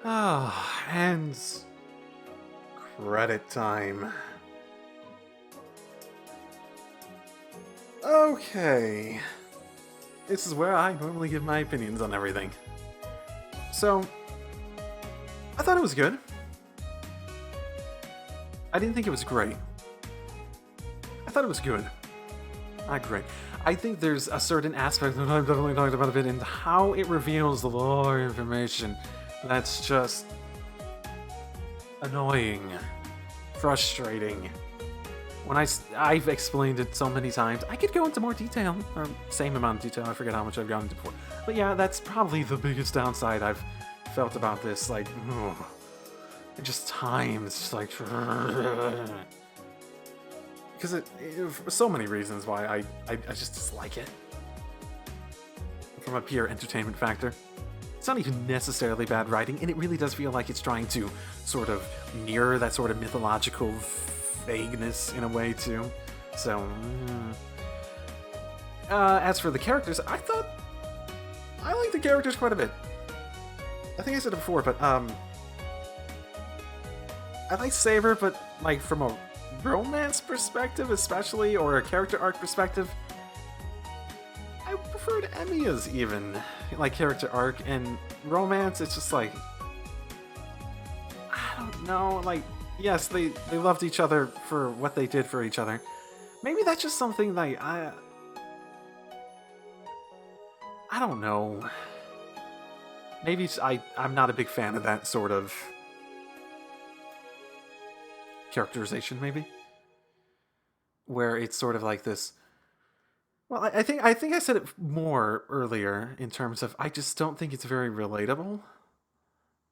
Ah, and credit time. Okay. This is where I normally give my opinions on everything. So, I thought it was good. I didn't think it was great. I thought it was good. Not great. I think there's a certain aspect that I've definitely talked about a bit in how it reveals the lore information that's just annoying, frustrating. When I've explained it so many times, I could go into more detail, or same amount of detail, I forget how much I've gone into before. But yeah, that's probably the biggest downside I've felt about this, like, just time, it's just like, because for so many reasons why I just dislike it. From a pure entertainment factor. It's not even necessarily bad writing, and it really does feel like it's trying to sort of mirror that sort of mythological vagueness in a way too. So, as for the characters, I like the characters quite a bit. I think I said it before, but I like Saber, but like from a romance perspective, especially, or a character arc perspective, I preferred Emiya's even, like character arc and romance. It's just like, I don't know, like, yes, they loved each other for what they did for each other. Maybe that's just something like, I don't know. Maybe I'm not a big fan of that sort of characterization, maybe. Where it's sort of like this. Well, I think I said it more earlier in terms of I just don't think it's very relatable.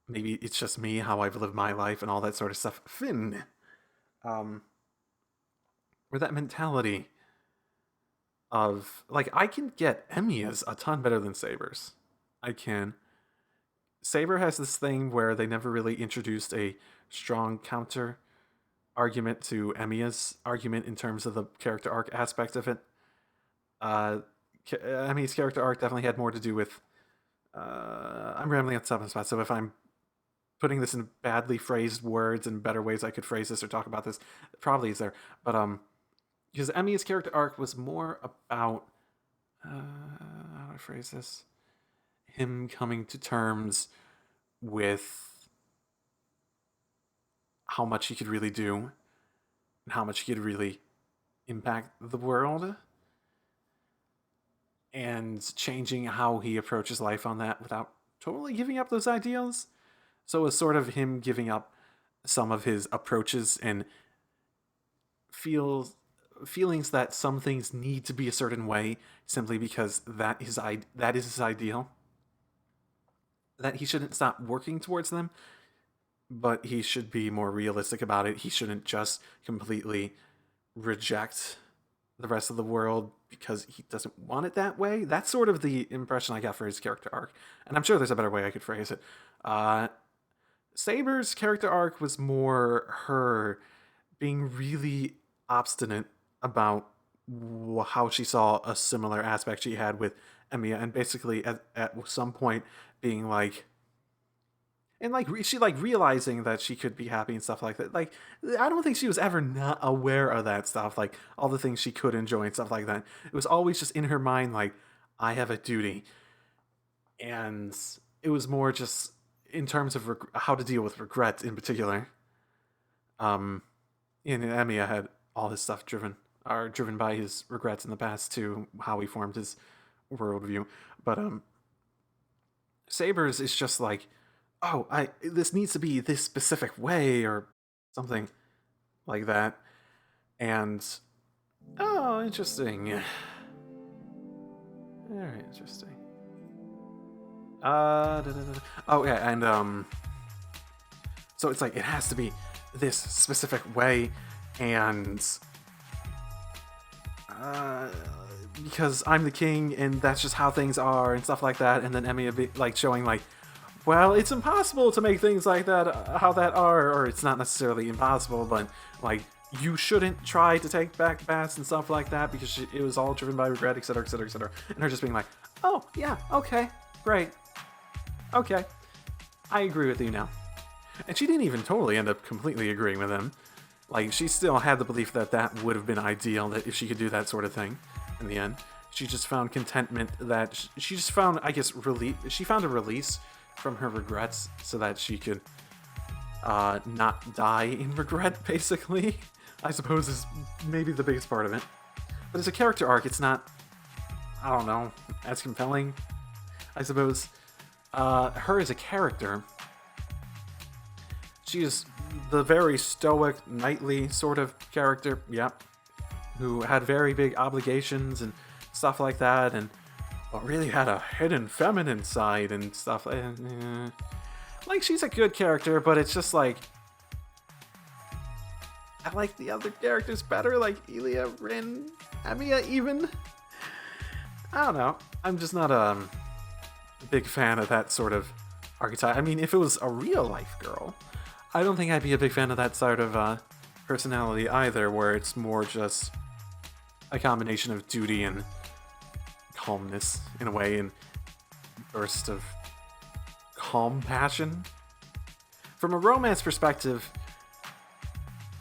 Maybe it's just me, how I've lived my life and all that sort of stuff. Finn. Where that mentality of, like, I can get Emiya's a ton better than Saber's. I can. Saber has this thing where they never really introduced a strong counter argument to Emiya's argument in terms of the character arc aspect of it. Emiya's character arc definitely had more to do with... I'm rambling on top of the spot, so if I'm putting this in badly phrased words and better ways I could phrase this or talk about this, it probably is there. But, because Emiya's character arc was more about... how do I phrase this? Him coming to terms with how much he could really do and how much he could really impact the world, and changing how he approaches life on that without totally giving up those ideals. So it's sort of him giving up some of his approaches and feelings that some things need to be a certain way simply because that is his ideal. That he shouldn't stop working towards them, but he should be more realistic about it. He shouldn't just completely reject the rest of the world because he doesn't want it that way. That's sort of the impression I got for his character arc. And I'm sure there's a better way I could phrase it. Saber's character arc was more her being really obstinate about how she saw a similar aspect she had with Emiya, and basically at some point being like, And like she like realizing that she could be happy and stuff like that. Like I don't think she was ever not aware of that stuff. Like all the things she could enjoy and stuff like that. It was always just in her mind like I have a duty, and it was more just in terms of how to deal with regret in particular. And Emiya had all his stuff driven by his regrets in the past to how he formed his worldview. But Saber's is just like, oh, this needs to be this specific way or something like that. And oh, interesting. Very interesting. Oh yeah, and so it's like it has to be this specific way, and because I'm the king and that's just how things are and stuff like that. And then Emiya like showing like, well, it's impossible to make things like that how that are, or it's not necessarily impossible, but like you shouldn't try to take back baths and stuff like that because it was all driven by regret, etc., etc., etc. And her just being like, oh yeah, okay, great, okay, I agree with you now. And she didn't even totally end up completely agreeing with him. Like, she still had the belief that that would have been ideal, that if she could do that sort of thing in the end. She just found contentment that she just found, I guess, relief. She found a release from her regrets so that she could not die in regret, basically. I suppose is maybe the biggest part of it. But as a character arc, it's not, I don't know, as compelling, I suppose. Her as a character, she is the very stoic, knightly sort of character, yep, who had very big obligations and stuff like that, and really had a hidden feminine side and stuff. Like, she's a good character, but it's just like, I like the other characters better, like Elia, Rin, Emiya even. I don't know. I'm just not a big fan of that sort of archetype. I mean, if it was a real life girl, I don't think I'd be a big fan of that sort of personality either, where it's more just a combination of duty and calmness in a way, and burst of calm passion. From a romance perspective,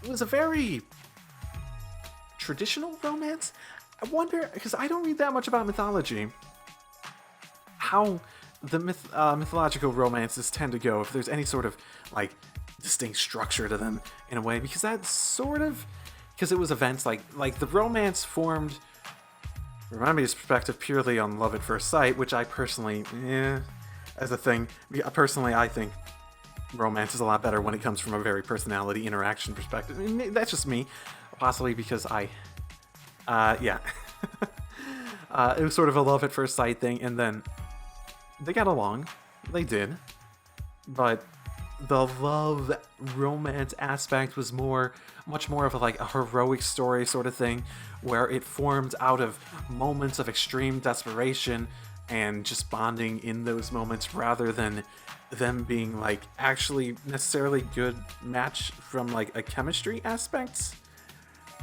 it was a very traditional romance. I wonder, because I don't read that much about mythology, how the mythological romances tend to go, if there's any sort of like distinct structure to them in a way, because that's sort of, because it was events like the romance formed, from my perspective, purely on love at first sight, which I personally, as a thing, personally I think romance is a lot better when it comes from a very personality interaction perspective. I mean, that's just me, possibly because it was sort of a love at first sight thing, and then they got along, they did, but the love romance aspect was much more of a heroic story sort of thing, where it formed out of moments of extreme desperation and just bonding in those moments, rather than them being like actually necessarily good match from like a chemistry aspect.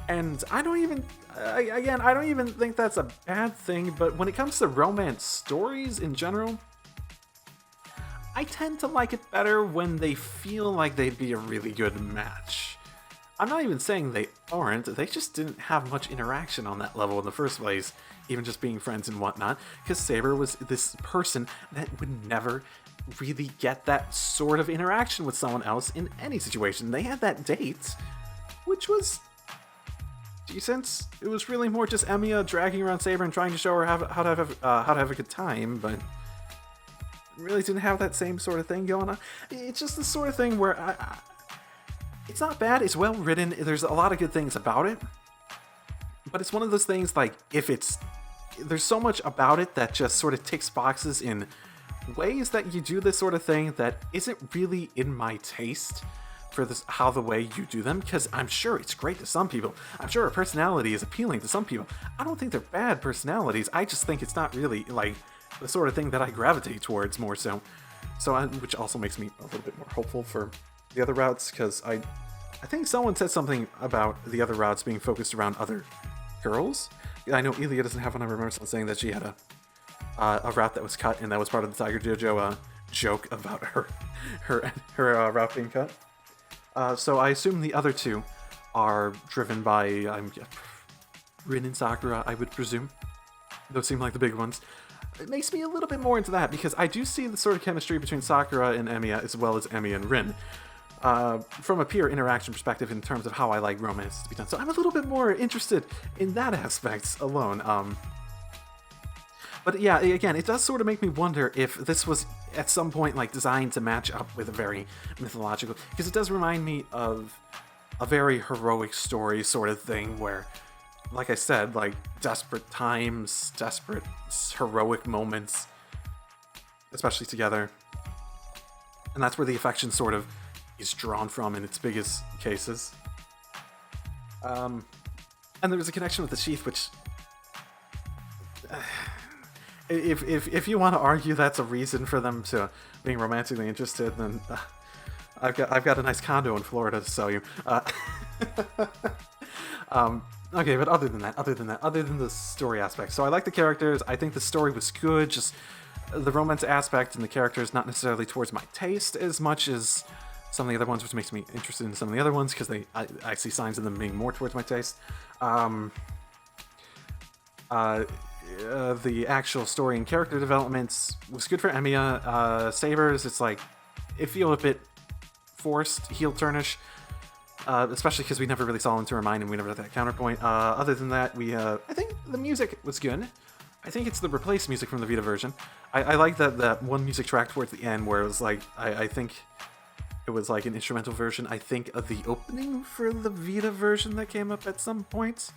And I don't even think that's a bad thing, but when it comes to romance stories in general, I tend to like it better when they feel like they'd be a really good match. I'm not even saying they aren't, they just didn't have much interaction on that level in the first place, even just being friends and whatnot, because Saber was this person that would never really get that sort of interaction with someone else in any situation. They had that date, which was decent. It was really more just Emiya dragging around Saber and trying to show her how to have a good time, but really didn't have that same sort of thing going on. It's just the sort of thing where it's not bad, it's well written, there's a lot of good things about it, but it's one of those things like, there's so much about it that just sort of ticks boxes in ways that you do this sort of thing that isn't really in my taste for this, how the way you do them, because I'm sure it's great to some people. I'm sure her personality is appealing to some people. I don't think they're bad personalities, I just think it's not really like the sort of thing that I gravitate towards more so. Which also makes me a little bit more hopeful for the other routes, because I think someone said something about the other routes being focused around other girls. I know Elia doesn't have one. I remember someone saying that she had a route that was cut, and that was part of the Tiger Dojo joke about her route being cut. So I assume the other two are driven by Rin and Sakura, I would presume. Those seem like the big ones. It makes me a little bit more into that, because I do see the sort of chemistry between Sakura and Emiya, as well as Emiya and Rin, from a peer interaction perspective in terms of how I like romance to be done. So I'm a little bit more interested in that aspect alone. But yeah, again, it does sort of make me wonder if this was at some point like designed to match up with a very mythological, because it does remind me of a very heroic story sort of thing where, like I said, like desperate times, desperate heroic moments, especially together. And that's where the affection sort of is drawn from in its biggest cases. And there was a connection with the sheath, which if you want to argue that's a reason for them to being romantically interested, then I've got a nice condo in Florida to sell you. Okay, but other than the story aspect, so I like the characters. I think the story was good. Just the romance aspect and the characters not necessarily towards my taste as much as some of the other ones, which makes me interested in some of the other ones because I see signs of them being more towards my taste. The actual story and character developments was good for Emiya. Sabers, it's like it feels a bit forced, heel turnish, especially because we never really saw into her mind and we never had that counterpoint. Other than that, I think the music was good. I think it's the replaced music from the Vita version. I like that one music track towards the end where it was like, I think it was like an instrumental version, I think, of the opening for the Vita version that came up at some point.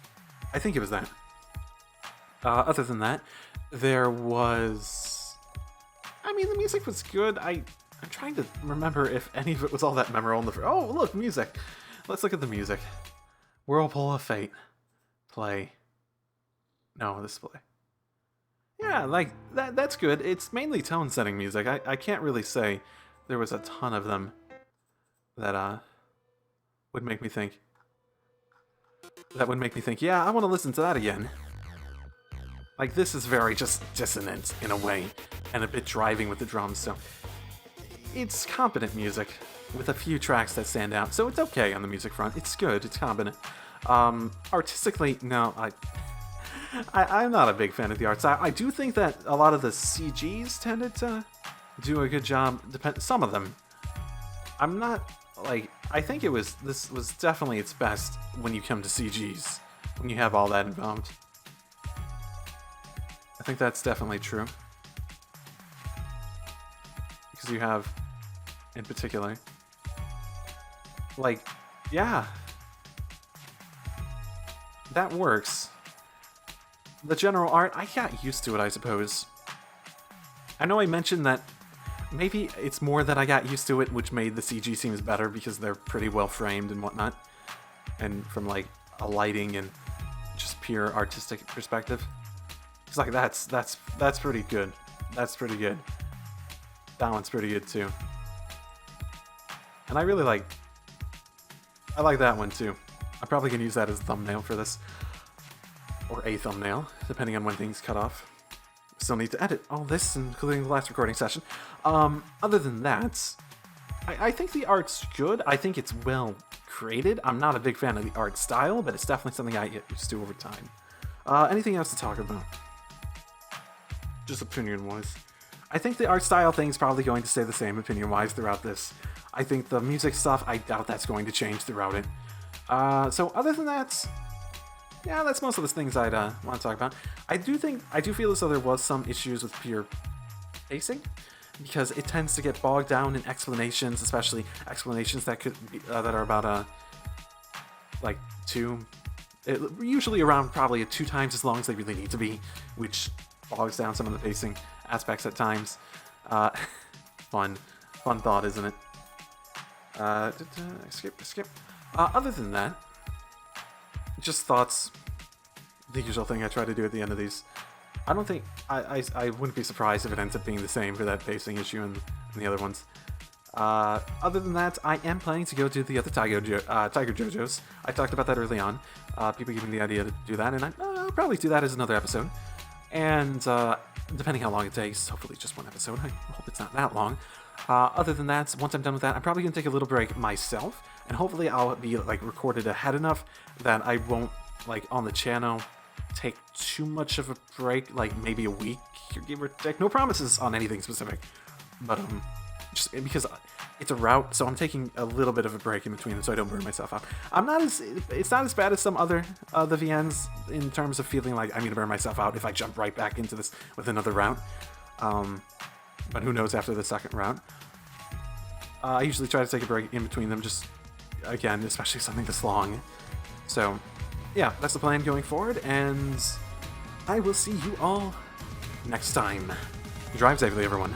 I think it was that. Other than that, there was... I mean, the music was good. I'm trying to remember if any of it was all that memorable. Oh, look, music. Let's look at the music. Whirlpool of Fate. Play. No, display. Yeah, like, that's good. It's mainly tone-setting music. I can't really say there was a ton of them that would make me think... yeah, I want to listen to that again. Like, this is very just dissonant in a way, and a bit driving with the drums, so... It's competent music, with a few tracks that stand out, so it's okay on the music front. It's good, it's competent. Artistically, no, I'm not a big fan of the art style. I do think that a lot of the CGs tended to do a good job, some of them. I'm not, like, I think this was definitely its best when you come to CGs, when you have all that involved. I think that's definitely true. Because you have, in particular, like, yeah, that works. The general art, I got used to it, I suppose. I know I mentioned that maybe it's more that I got used to it, which made the CG seems better because they're pretty well framed and whatnot. And from, like, a lighting and just pure artistic perspective. It's like, that's pretty good. That's pretty good. That one's pretty good, too. And I like that one, too. I'm probably going to use that as a thumbnail for this. Or a thumbnail, depending on when things cut off. Still need to edit all this, including the last recording session. Other than that, I think the art's good. I think it's well created. I'm not a big fan of the art style, but it's definitely something I get used to over time. Anything else to talk about? Just opinion-wise. I think the art style thing's probably going to stay the same opinion-wise throughout this. I think the music stuff, I doubt that's going to change throughout it. So other than that, yeah, that's most of the things I'd want to talk about. I do feel as though there was some issues with pure pacing, because it tends to get bogged down in explanations, especially explanations that could be, that are about like usually around probably 2 times as long as they really need to be, which bogs down some of the pacing aspects at times. Fun thought, isn't it? Skip. Other than that, just thoughts. The usual thing I try to do at the end of these. I don't think I wouldn't be surprised if it ends up being the same for that pacing issue and the other ones. Other than that, I am planning to go do the other Tiger JoJo's. I talked about that early on. People gave me the idea to do that, and I'll probably do that as another episode. And depending how long it takes. Hopefully just one episode. I hope it's not that long. Other than that, once I'm done with that, I'm probably gonna take a little break myself, and hopefully I'll be like recorded ahead enough that I won't like on the channel take too much of a break, like maybe a week, give or take. No promises on anything specific, but just because it's a route, so I'm taking a little bit of a break in between so I don't burn myself out. It's not as bad as some other the VNs in terms of feeling like I'm gonna burn myself out if I jump right back into this with another route. But who knows after the second round. I usually try to take a break in between them, just again, especially something this long. So yeah, that's the plan going forward, and I will see you all next time. Drive safely, everyone.